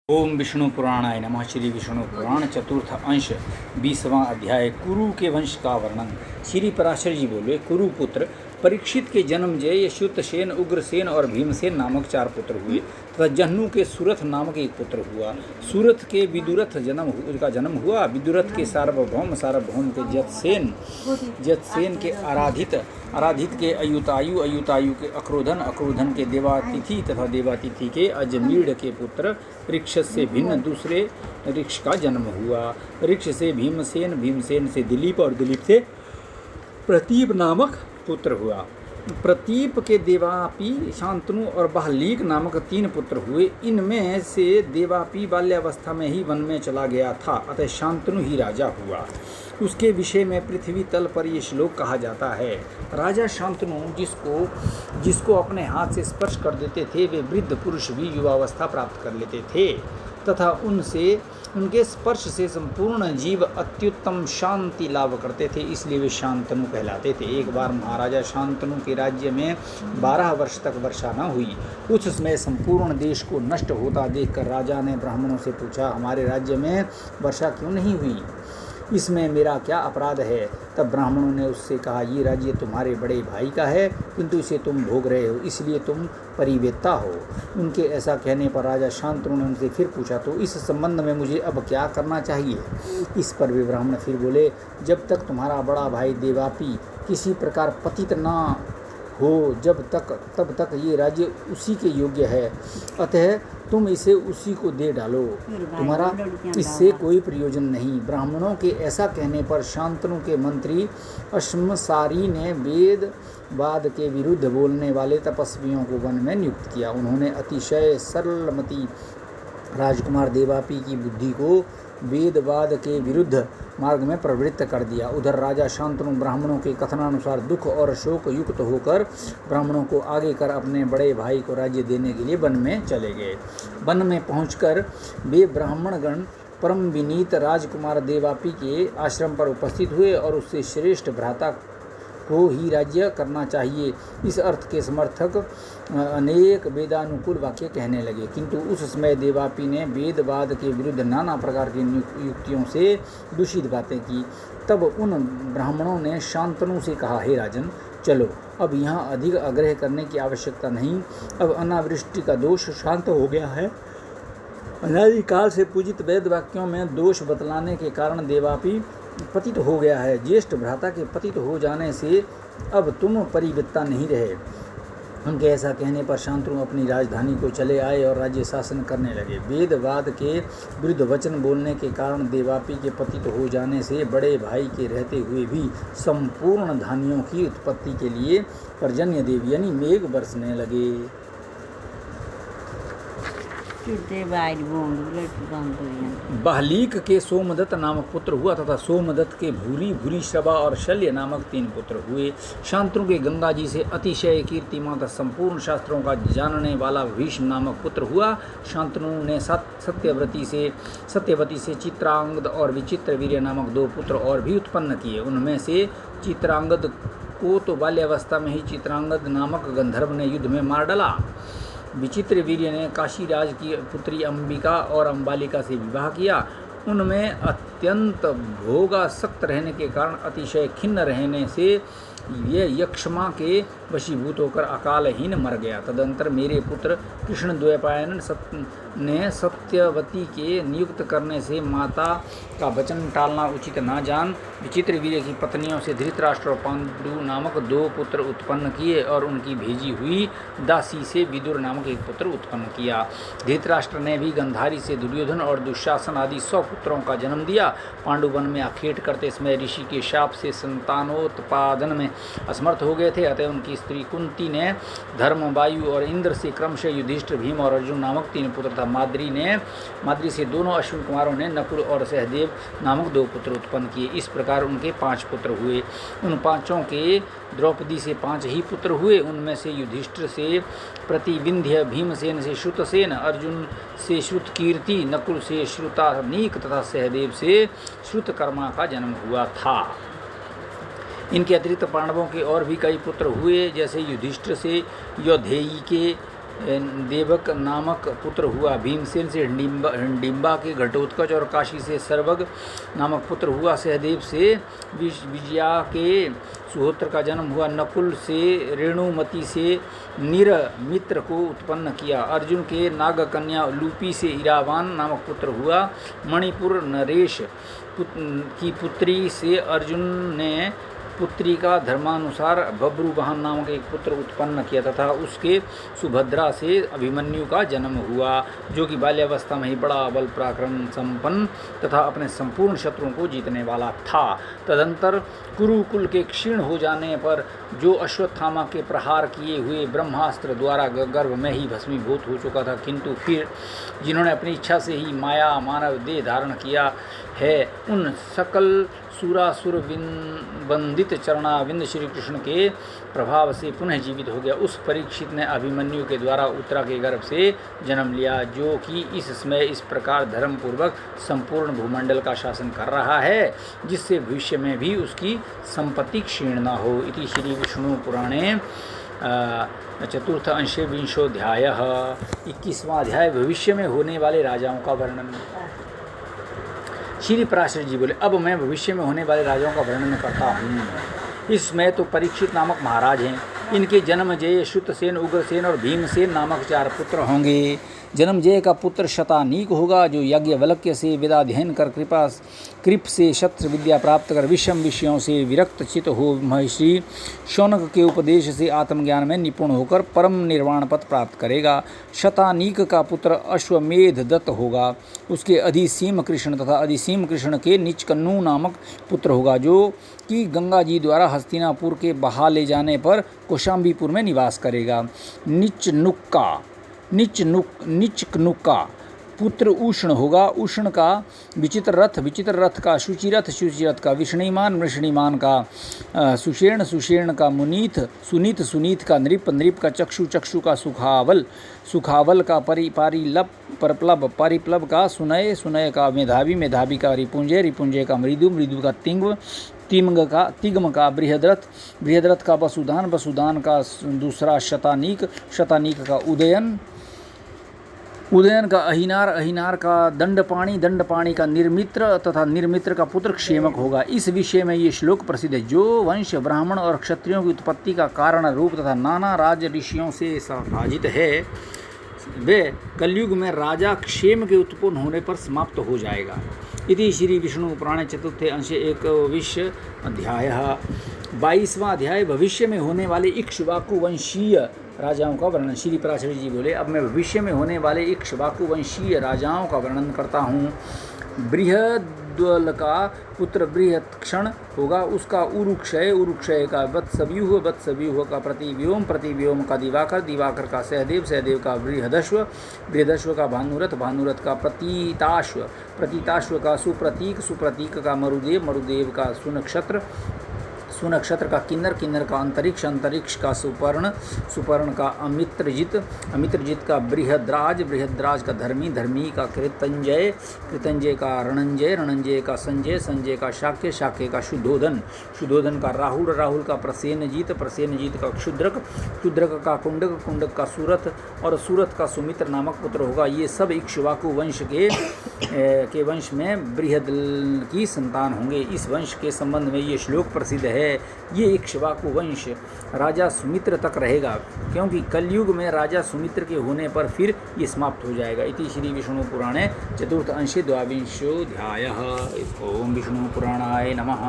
ओम विष्णु पुराणाय नमः। श्री विष्णु पुराण चतुर्थ अंश 20वां अध्याय कुरु के वंश का वर्णन। श्री पराशर जी बोले, कुरुपुत्र परीक्षित के जन्म जय, श्युतसेन, उग्रसेन और भीमसेन नामक 4 पुत्र हुए तथा जहनु के सुरथ नामक 1 पुत्र हुआ। सुरथ के विदुरथ का जन्म हुआ। विदुरथ के सार्वभौम के जतसेन के आराधित के अयुतायु के अक्रोधन के देवातिथि तथा देवातिथि के अजमीढ़ के पुत्र ऋक्षस से भिन्न दूसरे ऋक्ष का जन्म हुआ। ऋक्ष से भीमसेन से दिलीप और दिलीप से प्रतीप नामक पुत्र हुआ। प्रतीप के देवापी, शांतनु और बहलीक नामक 3 पुत्र हुए। इनमें से देवापी बाल्यावस्था में ही वन में चला गया था, अतः शांतनु ही राजा हुआ। उसके विषय में पृथ्वी तल पर ये श्लोक कहा जाता है। राजा शांतनु जिसको अपने हाथ से स्पर्श कर देते थे, वे वृद्ध पुरुष भी युवावस्था प्राप्त कर लेते थे तथा उनके स्पर्श से संपूर्ण जीव अत्युत्तम शांति लाभ करते थे, इसलिए वे शांतनु कहलाते थे। एक बार महाराजा शांतनु के राज्य में 12 वर्ष तक वर्षा न हुई। उस समय संपूर्ण देश को नष्ट होता देखकर राजा ने ब्राह्मणों से पूछा, हमारे राज्य में वर्षा क्यों नहीं हुई? इसमें मेरा क्या अपराध है? तब ब्राह्मणों ने उससे कहा, ये राज्य तुम्हारे बड़े भाई का है, किंतु इसे तुम भोग रहे हो, इसलिए तुम परिवेत्ता हो। उनके ऐसा कहने पर राजा शांतनु ने उनसे फिर पूछा, तो इस संबंध में मुझे अब क्या करना चाहिए? इस पर वे ब्राह्मण फिर बोले, जब तक तुम्हारा बड़ा भाई देवापी किसी प्रकार पतित ना हो, तब तक ये राज्य उसी के योग्य है, अतः तुम इसे उसी को दे डालो, तुम्हारा इससे कोई प्रयोजन नहीं। ब्राह्मणों के ऐसा कहने पर शांतनु के मंत्री अश्मसारी ने वेदवाद के विरुद्ध बोलने वाले तपस्वियों को वन में नियुक्त किया। उन्होंने अतिशय सरलमती राजकुमार देवापी की बुद्धि को वेदवाद के विरुद्ध मार्ग में प्रवृत्त कर दिया। उधर राजा शांतनु ब्राह्मणों के कथनानुसार दुख और शोक युक्त होकर ब्राह्मणों को आगे कर अपने बड़े भाई को राज्य देने के लिए वन में चले गए। वन में पहुंचकर वे ब्राह्मणगण परम विनीत राजकुमार देवापी के आश्रम पर उपस्थित हुए और उससे श्रेष्ठ भ्राता को ही राज्य करना चाहिए, इस अर्थ के समर्थक अनेक वेदानुकूल वाक्य कहने लगे। किंतु उस समय देवापी ने वेदवाद के विरुद्ध नाना प्रकार की युक्तियों से दूषित बातें की। तब उन ब्राह्मणों ने शांतनु से कहा, हे राजन, चलो अब यहाँ अधिक आग्रह करने की आवश्यकता नहीं। अब अनावृष्टि का दोष शांत हो गया है। अनादिकाल से पूजित वेद वाक्यों में दोष बतलाने के कारण देवापी पतित हो गया है। ज्येष्ठ भ्राता के पतित हो जाने से अब तुम परिवेत्ता नहीं रहे। उनके ऐसा कहने पर शांतनु अपनी राजधानी को चले आए और राज्य शासन करने लगे। वेदवाद के विरुद्ध वचन बोलने के कारण देवापी के पतित हो जाने से बड़े भाई के रहते हुए भी संपूर्ण धान्यों की उत्पत्ति के लिए पर्जन्य देव यानी मेघ बरसने लगे। बहलीक के सोमदत्त नामक पुत्र हुआ तथा सोमदत्त के भूरिश्रवा और शल्य नामक 3 पुत्र हुए। शांतनु के गंगा जी से अतिशय कीर्तिमान तथा संपूर्ण शास्त्रों का जानने वाला भीष्म नामक पुत्र हुआ। शांतनु ने सत्यवती से चित्रांगद और विचित्र वीर्य नामक 2 पुत्र और भी उत्पन्न किए। उनमें से चित्रांगद को तो बाल्यावस्था में ही चित्रांगद नामक गंधर्व ने युद्ध में मार डाला। विचित्र वीर्य ने काशीराज की पुत्री अंबिका और अंबालिका से विवाह किया। उनमें अत्यंत भोगासक्त रहने के कारण अतिशय खिन्न रहने से ये यक्षमा के वशीभूत होकर अकालहीन मर गया। तदंतर मेरे पुत्र कृष्णद्वैपायन ने सत्यवती के नियुक्त करने से माता का वचन टालना उचित ना जान विचित्र वीर्य की पत्नियों से धृतराष्ट्र और पांडु नामक 2 पुत्र उत्पन्न किए और उनकी भेजी हुई दासी से विदुर नामक 1 पुत्र उत्पन्न किया। धृतराष्ट्र ने भी गंधारी से दुर्योधन और दुशासन आदि 100 पुत्रों का जन्म दिया। पांडु वन में आखेट करते समय ऋषि के शाप से संतानोत्पादन में असमर्थ हो गए थे, अतः उनकी स्त्री कुंती ने धर्म, वायु और इंद्र से क्रमशः युधिष्ठिर, भीम और अर्जुन नामक 3 पुत्र तथा माद्री से दोनों अश्विन कुमारों ने नकुल और सहदेव नामक 2 पुत्र उत्पन्न किए। इस प्रकार उनके 5 पुत्र हुए। उन 5 के द्रौपदी से 5 ही पुत्र हुए। उनमें से युधिष्ठिर से प्रतिविंध्य, भीमसेन से श्रुतसेन, अर्जुन से श्रुतकीर्ति, नकुल से श्रुतानीक तथा सहदेव से श्रुतकर्मा का जन्म हुआ था। इनके अतिरिक्त पांडवों के और भी कई पुत्र हुए, जैसे युधिष्ठिर से यौधेयी के देवक नामक पुत्र हुआ। भीमसेन से हिडिंबा के घटोत्कच और काशी से सर्वग नामक पुत्र हुआ। सहदेव से विजया के सुहोत्र का जन्म हुआ। नकुल से रेणुमति से निरमित्र को उत्पन्न किया। अर्जुन के नागकन्या लूपी से इरावान नामक पुत्र हुआ। मणिपुर नरेश की पुत्री से अर्जुन ने पुत्री का धर्मानुसार बब्रुवाहन नामक एक पुत्र उत्पन्न किया तथा उसके सुभद्रा से अभिमन्यु का जन्म हुआ, जो कि बाल्यावस्था में ही बड़ा बल पराक्रम संपन्न तथा अपने संपूर्ण शत्रुओं को जीतने वाला था। तदंतर कुरुकुल के क्षीण हो जाने पर जो अश्वत्थामा के प्रहार किए हुए ब्रह्मास्त्र द्वारा गर्भ में ही भस्मीभूत हो चुका था, किंतु फिर जिन्होंने अपनी इच्छा से ही माया मानव देह धारण किया है, उन सकल सुरासुर वंदित चरणाविंद श्री कृष्ण के प्रभाव से पुनः जीवित हो गया। उस परीक्षित ने अभिमन्यु के द्वारा उत्तरा के गर्भ से जन्म लिया, जो कि इस समय इस प्रकार धर्मपूर्वक संपूर्ण भूमंडल का शासन कर रहा है, जिससे भविष्य में भी उसकी संपत्ति क्षीण न हो। इति श्री विष्णु पुराणे चतुर्थ अंशे विंशोध्याय। 21वां अध्याय भविष्य में होने वाले राजाओं का वर्णन। श्री पराशर जी बोले, अब मैं भविष्य में होने वाले राजाओं का वर्णन करता हूँ। इसमें तो परीक्षित नामक महाराज हैं। इनके जन्मजय, श्रुतसेन, उग्रसेन और भीमसेन नामक 4 पुत्र होंगे। जन्मजय का पुत्र शतानीक होगा, जो याज्ञवल्क्य से वेदाध्ययन कर कृप से शस्त्र विद्या प्राप्त कर विषम विषयों से विरक्त चित हो महर्षि शौनक के उपदेश से आत्मज्ञान में निपुण होकर परम निर्वाण पद प्राप्त करेगा। शतानीक का पुत्र अश्वमेध दत्त होगा। उसके अधिसीम कृष्ण तथा अधिसीम कृष्ण के निचकन्नु नामक पुत्र होगा, जो कि गंगा जी द्वारा हस्तिनापुर के बहा ले जाने पर कौशाम्बीपुर में निवास करेगा। निचकनुका पुत्र उष्ण होगा। उष्ण का विचित्र रथ का शुचिरथ का वृषणीमान का सुषेण का सुनीत का नृप का चक्षु का सुखावल का परिप्लब का सुनय का मेधावी का रिपुंजय का मृदु का तिग्म का बृहद्रथ का वसुदान का दूसरा शतानीक का उदयन का अहिनार का दंडपाणी का निर्मित्र तथा निर्मित्र का पुत्र क्षेमक होगा। इस विषय में ये श्लोक प्रसिद्ध है। जो वंश ब्राह्मण और क्षत्रियों की उत्पत्ति का कारण रूप तथा नाना राज ऋषियों से संभाजित है, वे कलयुग में राजा क्षेम के उत्पन्न होने पर समाप्त हो जाएगा। इति श्री विष्णु पुराणे चतुर्थे अंशे 21 अध्याय। 22वां अध्याय भविष्य में होने वाले इक्ष्वाकु वंशीय राजाओं का वर्णन। श्री पराशर जी बोले, अब मैं भविष्य में होने वाले इक्ष्वाकु वंशीय राजाओं का वर्णन करता हूँ। बृहद्वल का पुत्र बृहत्क्षण होगा। उसका उरुक्षय का वत्सव्यूह का प्रतिव्योम का दिवाकर का सहदेव का बृहदश्व का भानुरथ का प्रतीताश्व का सुप्रतीक का मरुदेव का सुनक्षत्र का किन्नर का अंतरिक्ष का सुपर्ण का अमित्रजित का बृहद्राज का धर्मी का कृतंजय का रणंजय का संजय का शाक्य का शुद्धोधन का राहुल का प्रसेनजीत का क्षुद्रक का कुंडक का सूरथ का सुमित्र नामक पुत्र होगा। ये सब इक्ष्वाकु वंश के वंश में बृहद की संतान होंगे। इस वंश के संबंध में ये श्लोक प्रसिद्ध है। ये इक्ष्वाकु वंश राजा सुमित्र तक रहेगा, क्योंकि कलयुग में राजा सुमित्र के होने पर फिर ये समाप्त हो जाएगा। इति श्री विष्णु पुराणे चतुर्थ अंशे 22 अध्याय। ओम विष्णु पुराणाय नमः।